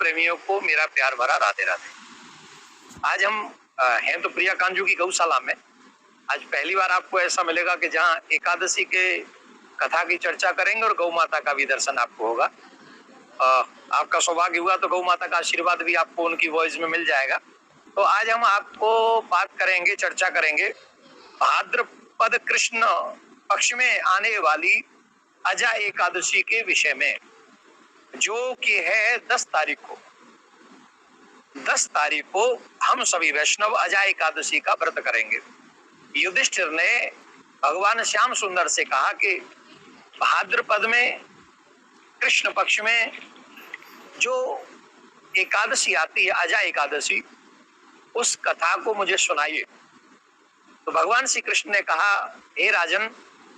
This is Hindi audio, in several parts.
प्रेमियों को मेरा प्यार भरा राधे राधे। आज हम हैं तो प्रिया कांजू की गौशाला में। आज पहली बार आपको ऐसा मिलेगा कि जहाँ एकादशी के कथा की चर्चा करेंगे और गौ माता का भी दर्शन आपको होगा। आपका सौभाग्य हुआ तो गौ माता का आशीर्वाद भी आपको उनकी वॉइस में मिल जाएगा। तो आज हम आपको बात करेंगे, चर्चा करेंगे भाद्रपद कृष्ण पक्ष में आने वाली अजा एकादशी के विषय में, जो कि है 10 तारीख को। 10 तारीख को हम सभी वैष्णव अजा एकादशी का व्रत करेंगे। युधिष्ठिर ने भगवान श्याम सुंदर से कहा कि भाद्रपद में कृष्ण पक्ष में जो एकादशी आती है अजा एकादशी, उस कथा को मुझे सुनाइए। तो भगवान श्री कृष्ण ने कहा, हे राजन,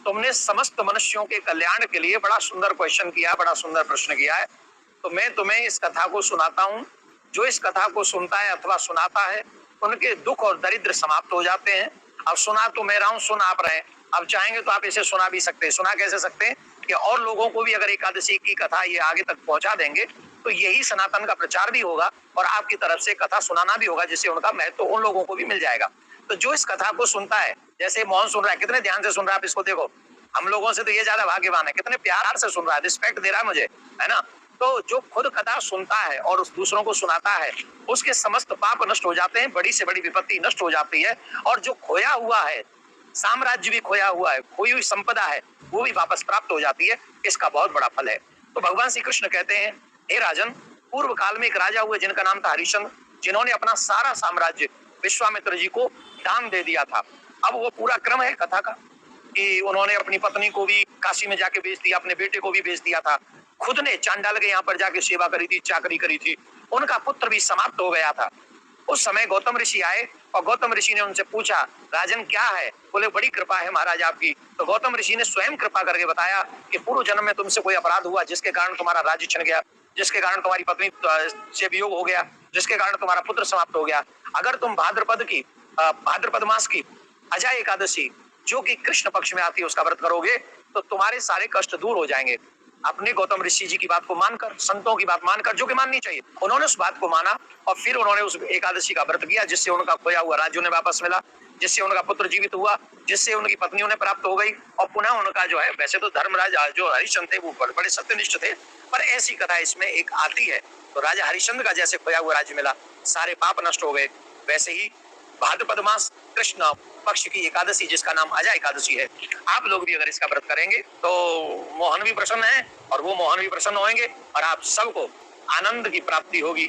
तुमने समस्त मनुष्यों के कल्याण के लिए बड़ा सुंदर क्वेश्चन किया, बड़ा सुंदर प्रश्न किया है। तो मैं तुम्हें इस कथा को सुनाता हूं। जो इस कथा को सुनता है अथवा सुनाता है, उनके दुख और दरिद्र समाप्त हो जाते हैं। अब सुना तो मैं रहा हूं, सुन आप रहे। अब चाहेंगे तो आप इसे सुना भी सकते हैं। सुना कैसे सकते हैं कि और लोगों को भी अगर एकादशी की कथा ये आगे तक पहुंचा देंगे तो यही सनातन का प्रचार भी होगा और आपकी तरफ से कथा सुनाना भी होगा, जिससे उनका महत्व उन लोगों को भी मिल जाएगा। तो जो इस कथा को सुनता है, जैसे मोहन सुन रहा है, कितने ध्यान से सुन रहा है, आप इसको देखो। हम लोगों से तो ये ज्यादा भाग्यवान है, कितने प्यार से सुन रहा है, रिस्पेक्ट दे रहा है मुझे, है ना। तो जो खुद कथा सुनता है और उस दूसरों को सुनाता है, उसके समस्त पाप नष्ट हो जाते हैं, बड़ी से बड़ी विपत्ति नष्ट हो जाती है। और जो खोया हुआ है, साम्राज्य भी खोया हुआ है, खोई हुई संपदा है, वो भी वापस प्राप्त हो जाती है। इसका बहुत बड़ा फल है। तो भगवान श्री कृष्ण कहते हैं, हे राजन, पूर्व काल में एक राजा हुए जिनका नाम था हरिश्चंद्र, जिन्होंने अपना सारा साम्राज्य विश्वामित्र जी को दान दे दिया था। अब वो पूरा क्रम है कथा का कि उन्होंने अपनी पत्नी को भी काशी में जाके बेच दिया, अपने बेटे को भी बेच दिया था, खुद ने चांडाल के यहाँ पर जाके सेवा करी थी, चाकरी करी थी, उनका पुत्र भी समाप्त हो गया था। उस समय गौतम ऋषि आए और गौतम ऋषि ने उनसे पूछा, राजन क्या है? बोले, बड़ी कृपा है महाराज आपकी। तो गौतम ऋषि ने स्वयं कृपा करके बताया कि पूर्व जन्म में तुमसे कोई अपराध हुआ जिसके कारण तुम्हारा राज्य छिन गया, जिसके कारण तुम्हारी पत्नी से वियोग हो गया, जिसके कारण तुम्हारा पुत्र समाप्त हो गया। अगर तुम भाद्रपद मास की अजा एकादशी, जो कि कृष्ण पक्ष में आती है, उसका व्रत करोगे तो तुम्हारे सारे कष्ट दूर हो जाएंगे। अपने गौतम ऋषि जी की बात को मानकर, संतों की बात मानकर, जो कि माननी चाहिए, उन्होंने उस बात को माना और फिर उन्होंने उस एकादशी का व्रत किया, जिससे उनका खोया हुआ राज्य उन्हें वापस मिला, जिससे उनका पुत्र जीवित हुआ, जिससे उनकी पत्नी उन्हें प्राप्त हो गई। और पुनः उनका जो है, वैसे तो धर्मराज जो हरिश्चंद्र थे वो बड़े सत्यनिष्ठ थे, पर ऐसी कथा इसमें एक आती है। तो राजा हरिश्चंद्र का जैसे खोया हुआ राज्य मिला, सारे पाप नष्ट हो गए, वैसे ही भाद्रपद मास कृष्ण पक्ष की एकादशी, जिसका नाम अजा एकादशी है, आप लोग भी अगर इसका व्रत करेंगे तो मोहन भी प्रसन्न है और वो मोहन भी प्रसन्न होंगे और आप सबको आनंद की प्राप्ति होगी।